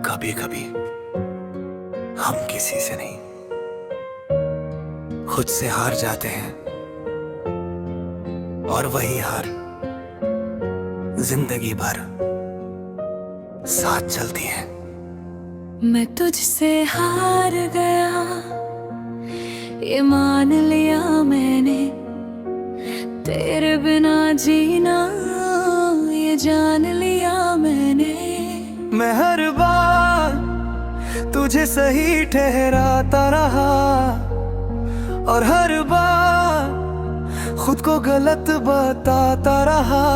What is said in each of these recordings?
कभी कभी हम किसी से नहीं, खुद से हार जाते हैं, और वही हार जिंदगी भर साथ चलती है। मैं तुझसे हार गया, ये मान लिया मैंने। तेरे बिना जीना ये जान लिया मैंने। मैं हर बार तुझे सही ठहराता रहा, और हर बार खुद को गलत बताता रहा।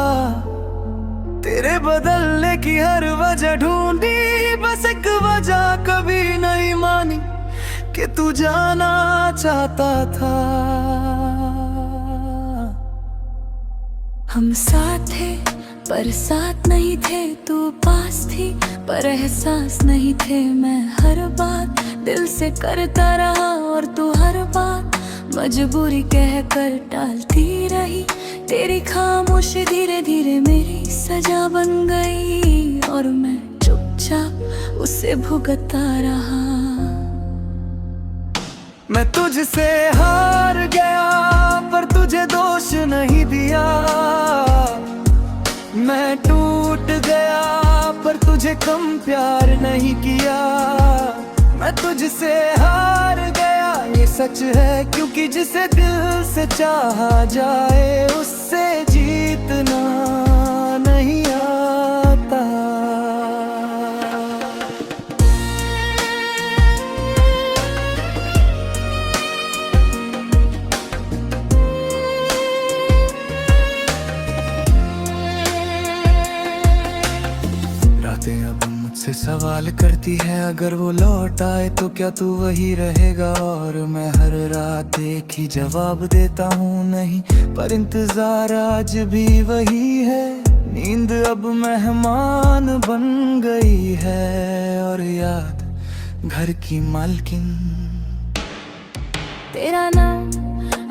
तेरे बदलने की हर वजह ढूंढी, बस एक वजह कभी नहीं मानी कि तू जाना चाहता था। हम साथ थे पर साथ नहीं थे, तू पास थी पर एहसास नहीं थे। मैं हर बात दिल से करता रहा, और तू हर बात मजबूरी कह कर टालती रही। तेरी खामोशी धीरे धीरे मेरी सजा बन गई, और मैं चुपचाप उसे भुगता रहा। मैं तुझसे हार गया पर तुझे दोष नहीं दिया। मैं टूट गया पर तुझे कम प्यार नहीं किया। मैं तुझसे हार गया ये सच है, क्योंकि जिसे दिल से चाहा जाए उससे जीतना नहीं आता। रातें अब मुझसे सवाल करती है, अगर वो लौट आए तो क्या तू वही रहेगा। और मैं हर रात एक ही जवाब देता हूँ, नहीं, पर इंतजार आज भी वही है। नींद अब मेहमान बन गई है, और याद घर की मालकिन। तेरा नाम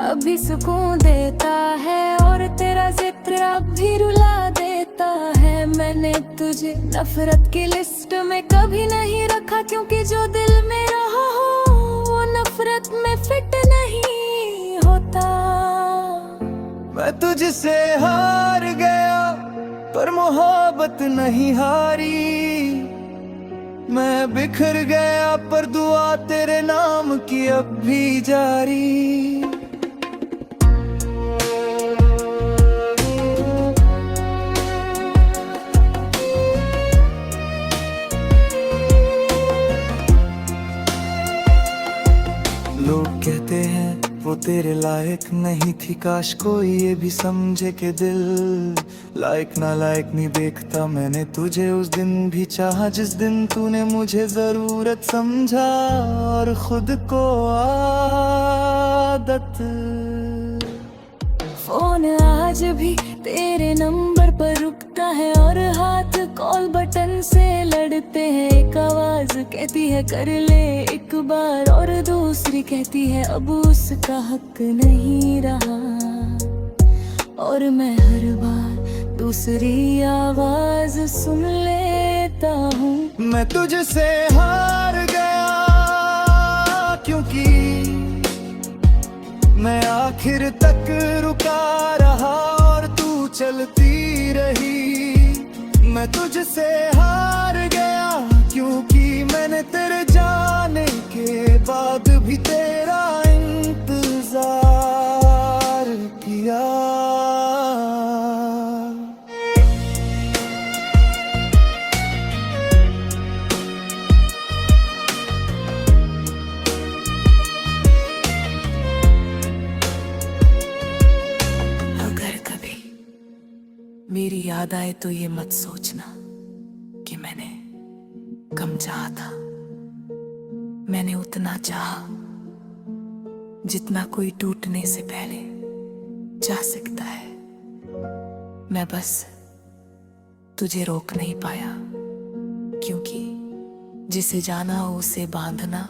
अभी सुकून देता है, और तेरा जिक्र अब भी रुला देता है। मैंने तुझे नफरत की लिस्ट में कभी नहीं रखा, क्योंकि जो दिल में रहा हो वो नफरत में फिट नहीं होता। मैं तुझसे हार गया पर मोहब्बत नहीं हारी। मैं बिखर गया पर दुआ तेरे नाम की अब भी जारी। लोग कहते हैं वो तेरे लायक नहीं थी, काश कोई ये भी समझे कि दिल लायक ना लायक नहीं देखता। मैंने तुझे उस दिन भी चाहा जिस दिन तूने मुझे जरूरत समझा, और खुद को आदत। फोन आज भी तेरे नंबर पर रुकता है, और हाथ कॉल बटन से लड़ते हैं। एक आवाज कहती है कर ले एक बार, और दूसरी कहती है अब उसका हक नहीं रहा। और मैं हर बार दूसरी आवाज सुन लेता हूँ। मैं तुझसे हार गया क्योंकि मैं आखिर तक रुका रहा, और तू चलती रही। मैं तुझसे हार गया क्योंकि मैंने तेरे जाने के बाद भी तेरा इंतजार किया। मेरी याद आए तो ये मत सोचना कि मैंने कम चाहा था। मैंने उतना चाहा जितना कोई टूटने से पहले चाह सकता है। मैं बस तुझे रोक नहीं पाया, क्योंकि जिसे जाना हो उसे बांधना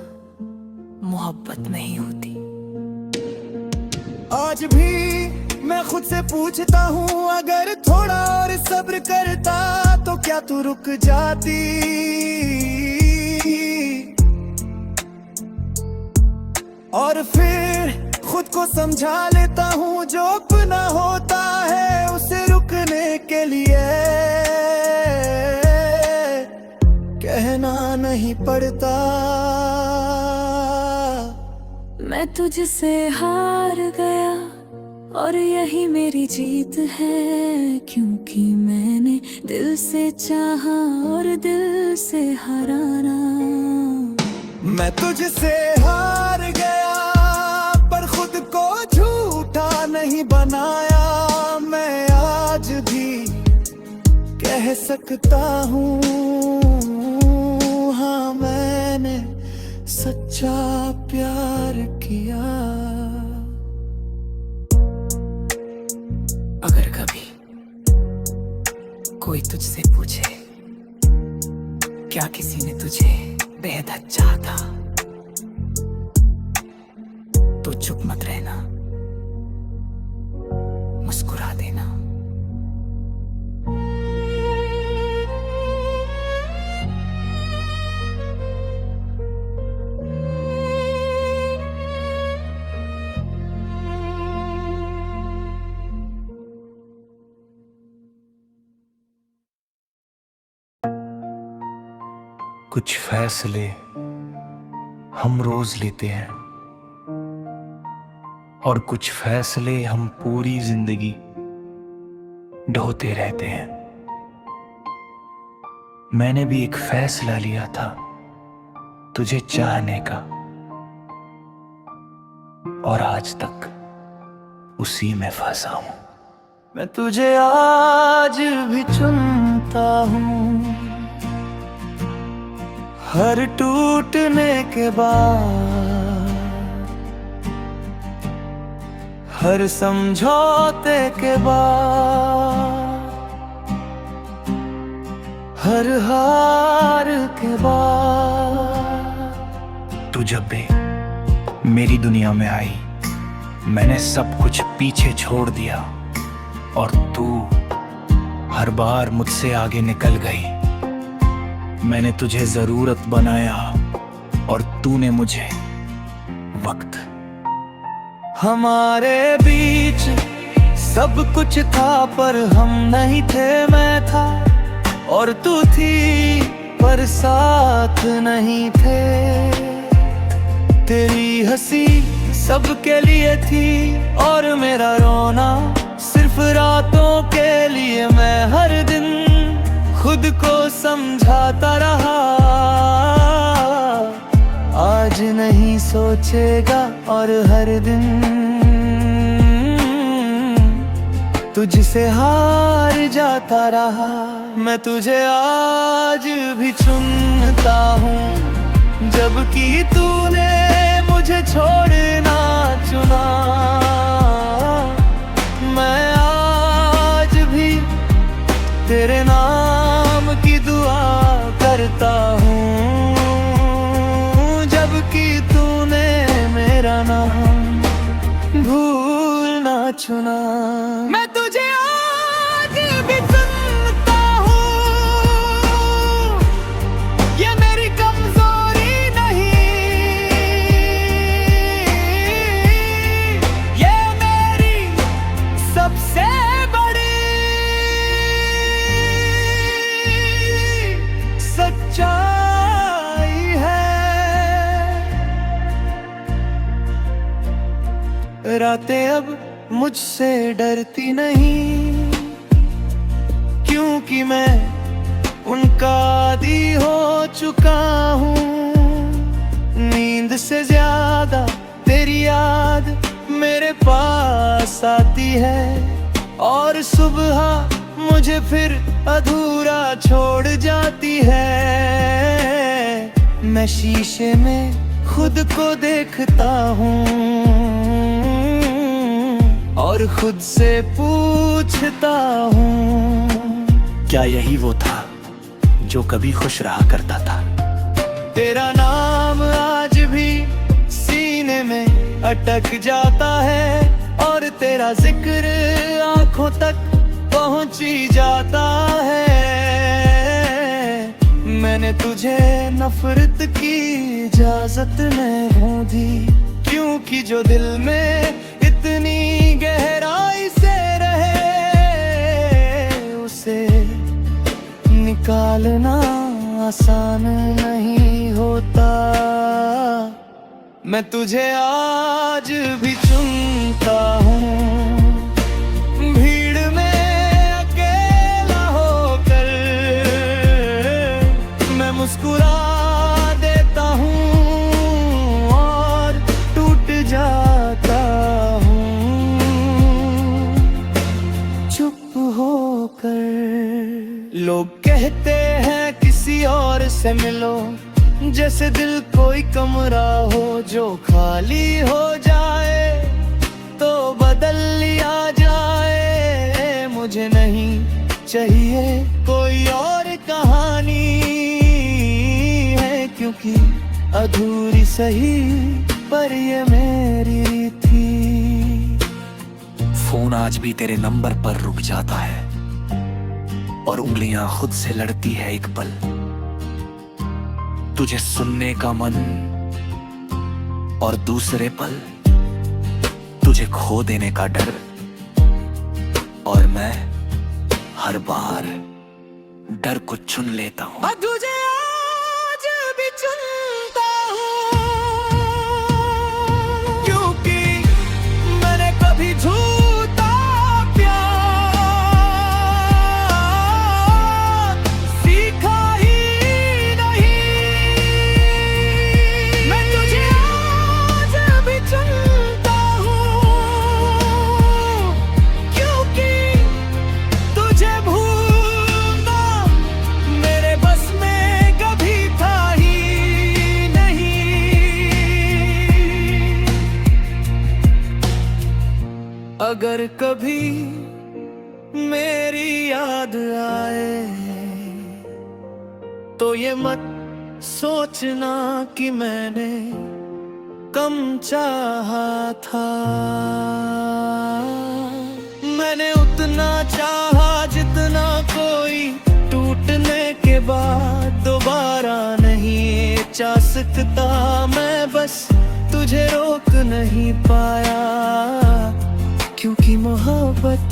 मोहब्बत नहीं होती। आज भी मैं खुद से पूछता हूँ, अगर थोड़ा और सब्र करता तो क्या क्या तू रुक जाती। और फिर खुद को समझा लेता हूँ, जो अपना होता है उसे रुकने के लिए कहना नहीं पड़ता। मैं तुझसे हार गया और यही मेरी जीत है, क्योंकि मैंने दिल से चाहा और दिल से हराना। मैं तुझसे हार गया पर खुद को झूठा नहीं बनाया। मैं आज भी कह सकता हूँ, हाँ मैंने सच्चा प्यार किया। अगर कभी कोई तुझसे पूछे क्या किसी ने तुझे बेहद चाहा था, तो चुप मत रहना, मुस्कुरा देना। कुछ फैसले हम रोज लेते हैं और कुछ फैसले हम पूरी जिंदगी ढोते रहते हैं। मैंने भी एक फैसला लिया था तुझे चाहने का, और आज तक उसी में फंसा हूं। मैं तुझे आज भी चुनता हूं, हर टूटने के बाद, हर समझौते के बाद, हर हार के बाद। तू जब भी मेरी दुनिया में आई, मैंने सब कुछ पीछे छोड़ दिया, और तू हर बार मुझसे आगे निकल गई। मैंने तुझे जरूरत बनाया और तूने मुझे वक्त। हमारे बीच सब कुछ था पर हम नहीं थे। मैं था और तू थी पर साथ नहीं थे। तेरी हंसी सबके लिए थी और मेरा रोना सिर्फ रातों के लिए। मैं हर दिन खुद को समझाता रहा, आज नहीं सोचेगा और हर दिन तुझसे हार जाता रहा। मैं तुझे आज भी चुनता हूँ, जबकि तूने मुझे छोड़ना चुना। मैं आज भी तेरे नाम की दुआ करता हूँ, जबकि तूने मेरा नाम भूलना चुना। मैं तुझे आज भी चुनता हूँ, ये मेरी कमजोरी नहीं, ये मेरी सबसे सच्चाई है। रातें अब मुझसे डरती नहीं, क्योंकि मैं उनका आदी हो चुका हूँ। नींद से ज्यादा तेरी याद मेरे पास आती है, और सुबह मुझे फिर अधूरा छोड़ जाती है। मैं शीशे में खुद को देखता हूँ और खुद से पूछता हूँ, क्या यही वो था जो कभी खुश रहा करता था। तेरा नाम आज भी सीने में अटक जाता है, और तेरा जिक्र आंखों तक पहुंची जाता है। मैंने तुझे नफरत की इजाजत नहीं दी, क्योंकि जो दिल में इतनी गहराई से रहे उसे निकालना आसान नहीं होता। मैं तुझे आज भी चुनता हूँ, भीड़ में अकेला होकर मैं मुस्कुरा देता हूँ और टूट जाता हूँ चुप होकर। लोग कहते हैं किसी और से मिलो, जैसे दिल कोई कमरा हो जो खाली हो जाए तो बदल लिया जाए। मुझे नहीं चाहिए कोई और कहानी है, क्योंकि अधूरी सही पर ये मेरी थी। फोन आज भी तेरे नंबर पर रुक जाता है और उंगलियां खुद से लड़ती है एक पल। तुझे सुनने का मन और दूसरे पल तुझे खो देने का डर, और मैं हर बार डर को चुन लेता हूँ। तुझे आज भी चुनता हूँ, क्योंकि मैंने कभी झूठा प्यार सीखा ही नहीं। मैं तुझे आज भी चुनता हूँ, क्योंकि तुझे भूलना मेरे बस में कभी था ही नहीं। अगर कभी मेरी याद आए तो ये मत सोचना कि मैंने कम चाहा था। मैंने उतना चाहा जितना कोई टूटने के बाद दोबारा नहीं चाह सकता। मैं बस तुझे रोक नहीं पाया, क्योंकि मोहब्बत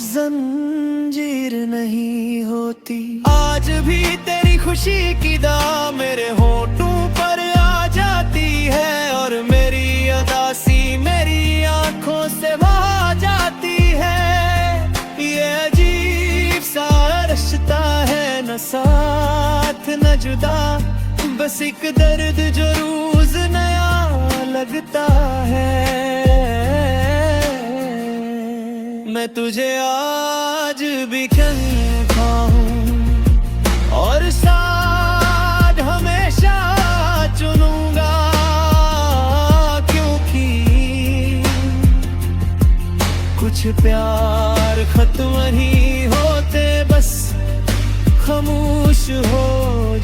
जंजीर नहीं होती। आज भी तेरी खुशी की दाग मेरे होठों पर आ जाती है, और मेरी उदासी मेरी आंखों से बहा जाती है। ये अजीब सा रिश्ता है, न साथ न जुदा, बस एक दर्द जो रोज नया लगता है। मैं तुझे आज भी कहता हूँ और साथ हमेशा चुनूंगा, क्योंकि कुछ प्यार खत्म नहीं होते, बस खामोश हो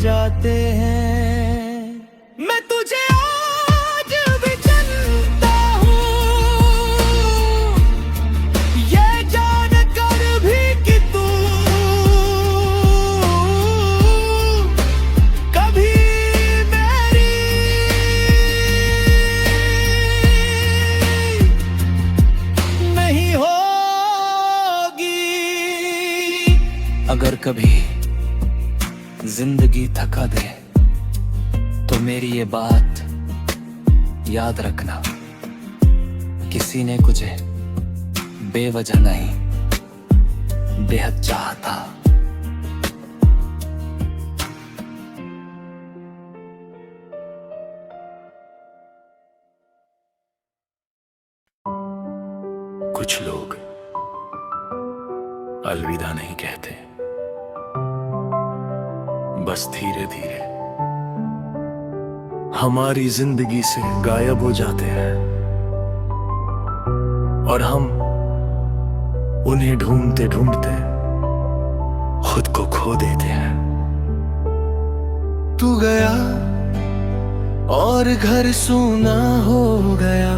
जाते हैं। मैं तुझे आज भी चुनता हूँ, ये जान कर भी कि तू कभी मेरी नहीं होगी। अगर कभी जिंदगी थका दे तो मेरी ये बात याद रखना, किसी ने तुझे बेवजह नहीं बेहद चाहा था। कुछ लोग अलविदा नहीं कहते, बस धीरे धीरे हमारी जिंदगी से गायब हो जाते हैं, और हम उन्हें ढूंढते ढूंढते खुद को खो देते हैं। तू गया और घर सूना हो गया,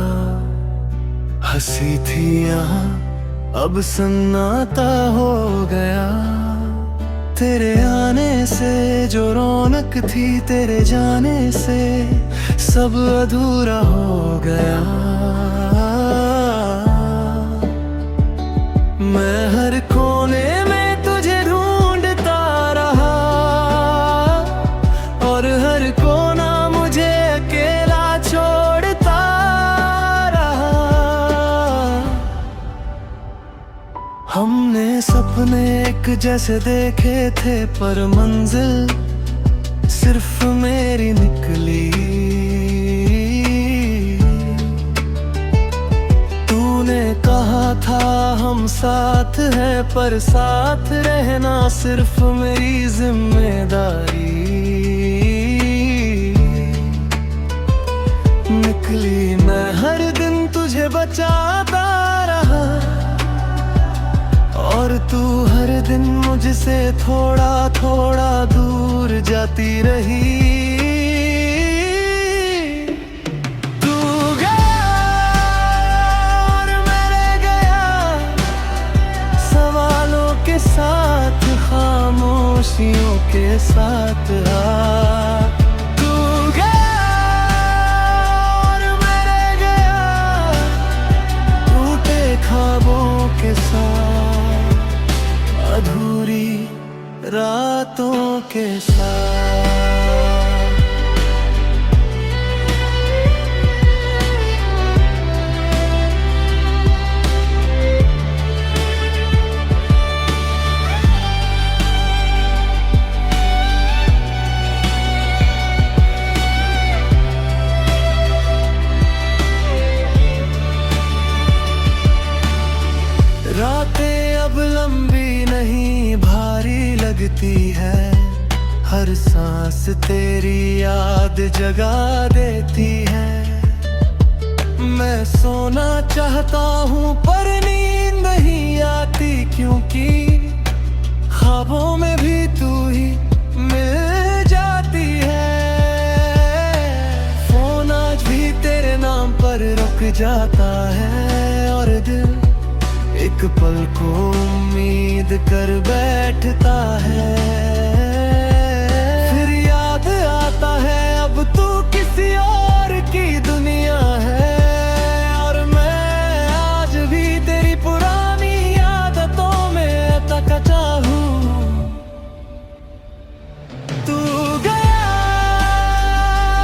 हंसी थी यहाँ अब सन्नाटा हो गया। तेरे आने आने से जो रौनक थी तेरे जाने से सब अधूरा हो गया। मैं हर कोने में तुझे ढूंढता रहा और हर कोना मुझे अकेला छोड़ता रहा। हमने सपने एक जैसे देखे थे पर मंजिल सिर्फ मेरी निकली। तूने कहा था हम साथ हैं पर साथ रहना सिर्फ मेरी जिम्मेदारी निकली। मैं हर दिन तुझे बचाता रहा और तू हर दिन मुझसे थोड़ा थोड़ा दूर जाती रही। तू गया और मैं रह गया सवालों के साथ खामोशियों के साथ। तू गया और मैं रह गया टूटे ख्वाबों के साथ अधूरी रातों के साथ। रातें अब लंबी नहीं भारी लगती है, हर सांस तेरी याद जगा देती है। मैं सोना चाहता हूँ पर नींद नहीं आती क्योंकि ख्वाबों में भी तू ही मिल जाती है। फोन आज भी तेरे नाम पर रुक जाता है और दिल एक पल को उम्मीद कर बैठता है। फिर याद आता है अब तू किसी और की दुनिया है और मैं आज भी तेरी पुरानी आदतों में अटका हूँ। तू गया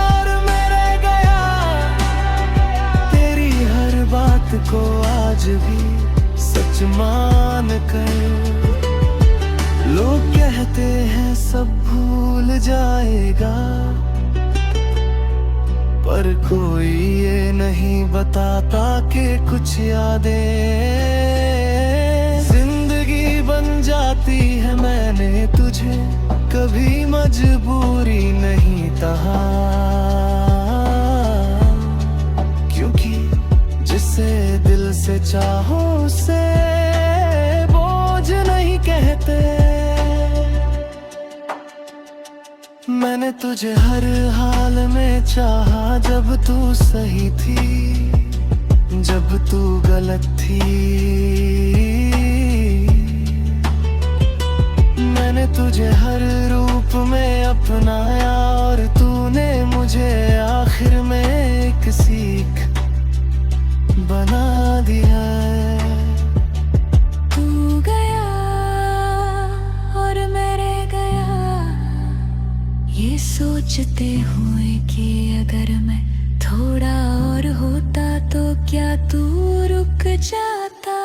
और मैं रह गया तेरी हर बात को आज भी सच मान कर। लोग कहते हैं सब भूल जाएगा पर कोई ये नहीं बताता कि कुछ यादें जिंदगी बन जाती है। मैंने तुझे कभी मजबूरी नहीं कहा क्योंकि जिसे दिल से चाहो उसे बोझ नहीं कहते। मैंने तुझे हर हाल में चाहा जब तू सही थी जब तू गलत थी। मैंने तुझे हर रूप में अपनाया और तूने मुझे आखिर में एक सीख बना दिया है। तू गया और मैं रह गया ये सोचते हुए कि अगर मैं थोड़ा और होता तो क्या तू रुक जाता।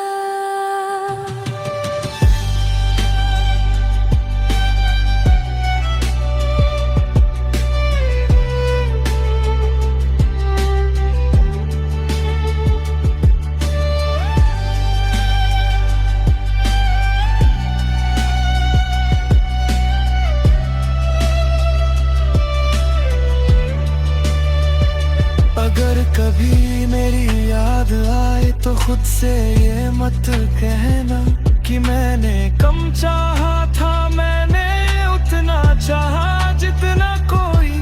अगर कभी मेरी याद आए तो खुद से ये मत कहना कि मैंने कम चाहा था। मैंने उतना चाहा जितना कोई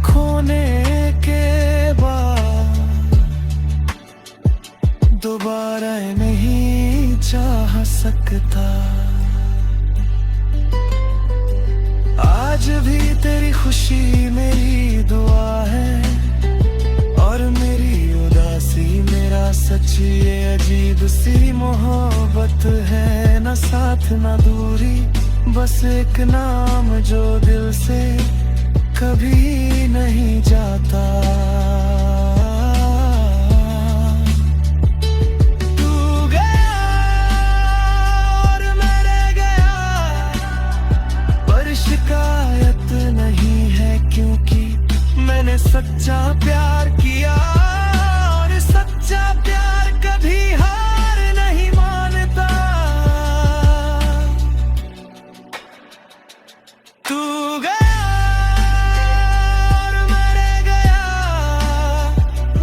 खोने के बाद दोबारा नहीं चाह सकता। तेरी खुशी मेरी दुआ है, और मेरी उदासी मेरा सच, ये अजीब सी मोहब्बत है। न साथ न दूरी, बस एक नाम जो दिल से कभी नहीं जाता। तू गया और मैं रह गया, पर शिकायत नहीं है, क्योंकि मैंने सच्चा प्यार किया, और सच्चा प्यार कभी हार नहीं मानता। तू गया और मैं रह गया,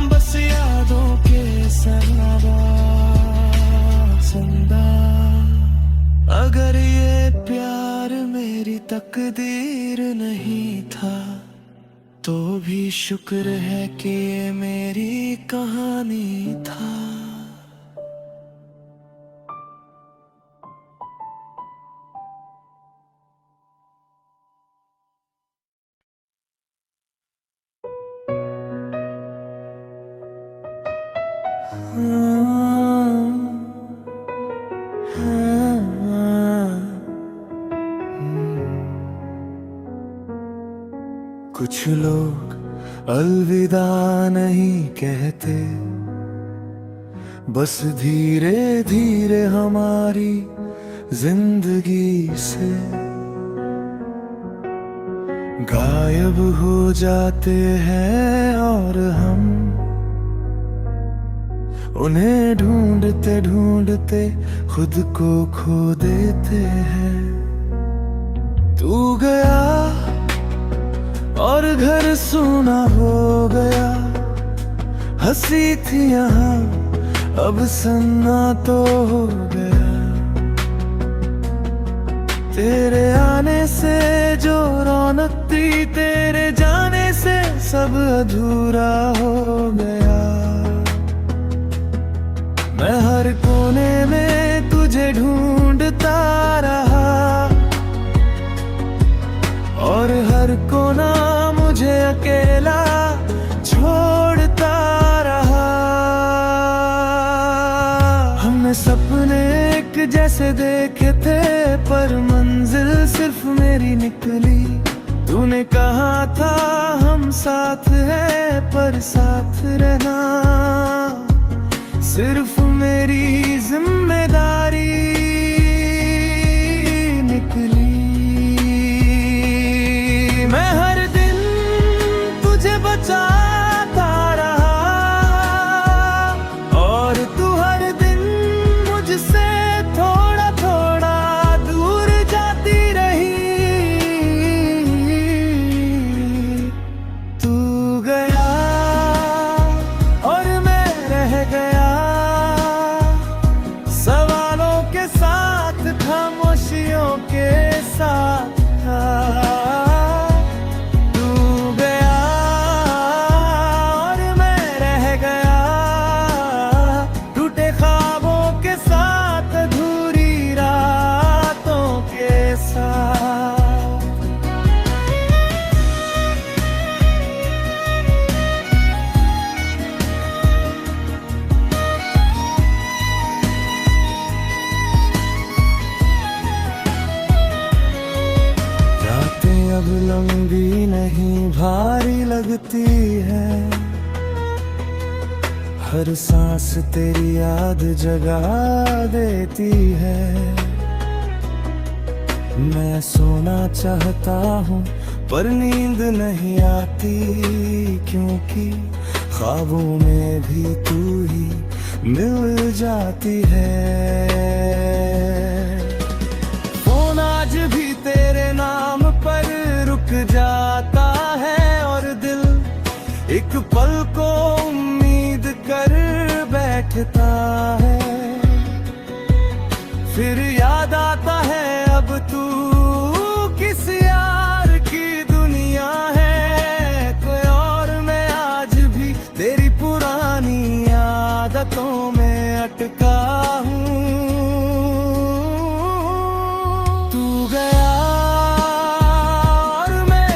बस यादों के संदा। अगर ये प्यार मेरी तकदीर नहीं था, तो भी शुक्र है कि ये मेरी कहानी था। कुछ लोग अलविदा नहीं कहते, बस धीरे धीरे हमारी जिंदगी से गायब हो जाते हैं, और हम उन्हें ढूंढते ढूंढते खुद को खो देते हैं। तू गया और घर सूना हो गया, हंसी थी यहाँ अब सन्नाटा हो गया। तेरे आने से जो रौनक थी, तेरे जाने से सब अधूरा हो गया। मैं हर कोने में तुझे ढूंढता रहा, और हर कोना मुझे अकेला छोड़ता रहा। हमने सपने एक जैसे देखे थे, पर मंजिल सिर्फ मेरी निकली। तूने कहा था हम साथ हैं, पर साथ रहना सिर्फ मेरी जिम्मेदारी निकली। मैं हर दिन तुझे बचाता रहा, और तू हर दिन मुझसे थोड़ा थोड़ा दूर जाती रही। तू गया और मैं रह गया, सवालों के साथ खामोशियों के साथ था। अब लंबी नहीं भारी लगती है, हर सांस तेरी याद जगा देती है। मैं सोना चाहता हूँ पर नींद नहीं आती, क्योंकि ख्वाबों में भी तू ही मिल जाती है। फोन आज भी तेरे नाम पर रुक जाता है, और दिल एक पल को उम्मीद कर बैठता है। फिर याद आता है अब तू किस यार की दुनिया है, कोई और मैं आज भी तेरी पुरानी आदतों में अटका हूँ। तू गया और मैं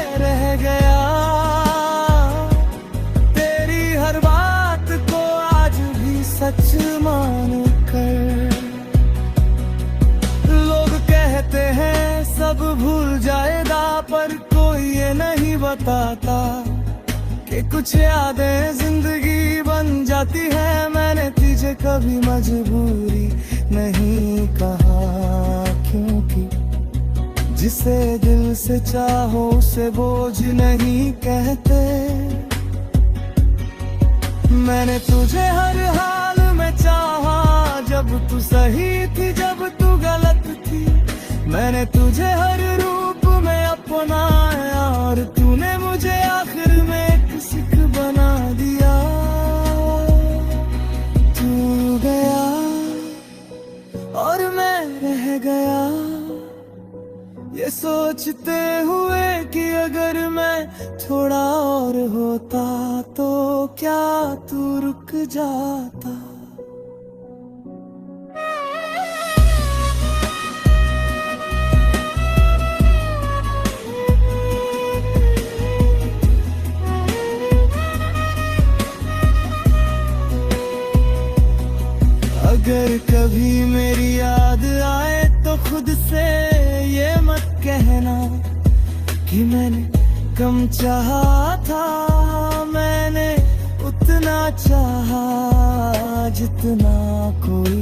बताता कि कुछ यादें जिंदगी बन जाती है। मैंने तुझे कभी मजबूरी नहीं कहा, क्योंकि जिसे दिल से चाहो उसे बोझ नहीं कहते। मैंने तुझे हर हाल में चाहा, जब तू सही थी जब तू गलत थी। मैंने तुझे हर रूप में अपनाया और तूने मुझे आखिर में एक सिख बना दिया। तू गया और मैं रह गया, ये सोचते हुए कि अगर मैं थोड़ा और होता तो क्या तू रुक जाता। अगर कभी मेरी याद आए तो खुद से ये मत कहना कि मैंने कम चाहा था। मैंने उतना चाहा जितना कोई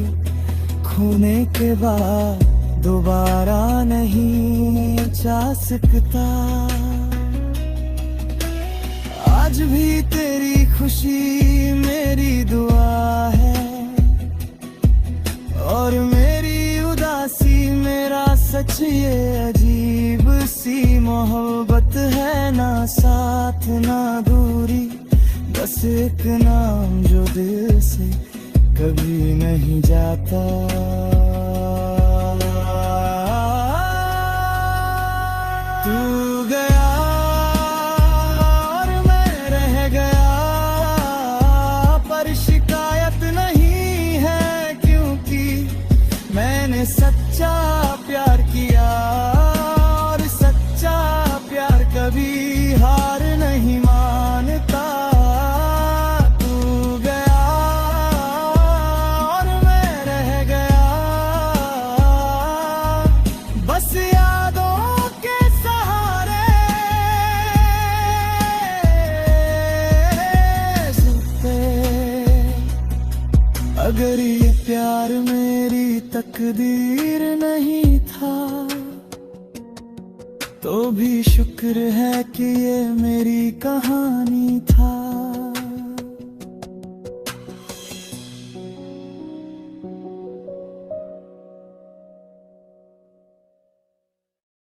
खोने के बाद दोबारा नहीं चाह सकता। आज भी तेरी खुशी मेरी दुआ है और मेरी उदासी मेरा सच। ये अजीब सी मोहब्बत है, ना साथ ना दूरी, बस एक नाम जो दिल से कभी नहीं जाता। तू गया और मैं रह गया, पर शिकायत नहीं है, क्योंकि मैंने सच्चा प्यार किया और सच्चा प्यार कभी हार नहीं मानता। तू गया और मैं रह गया, बस यादों के सहारे सुनते। अगर ये प्यार मेरी तकदीर नहीं था तो भी शुक्र है कि ये मेरी कहानी था।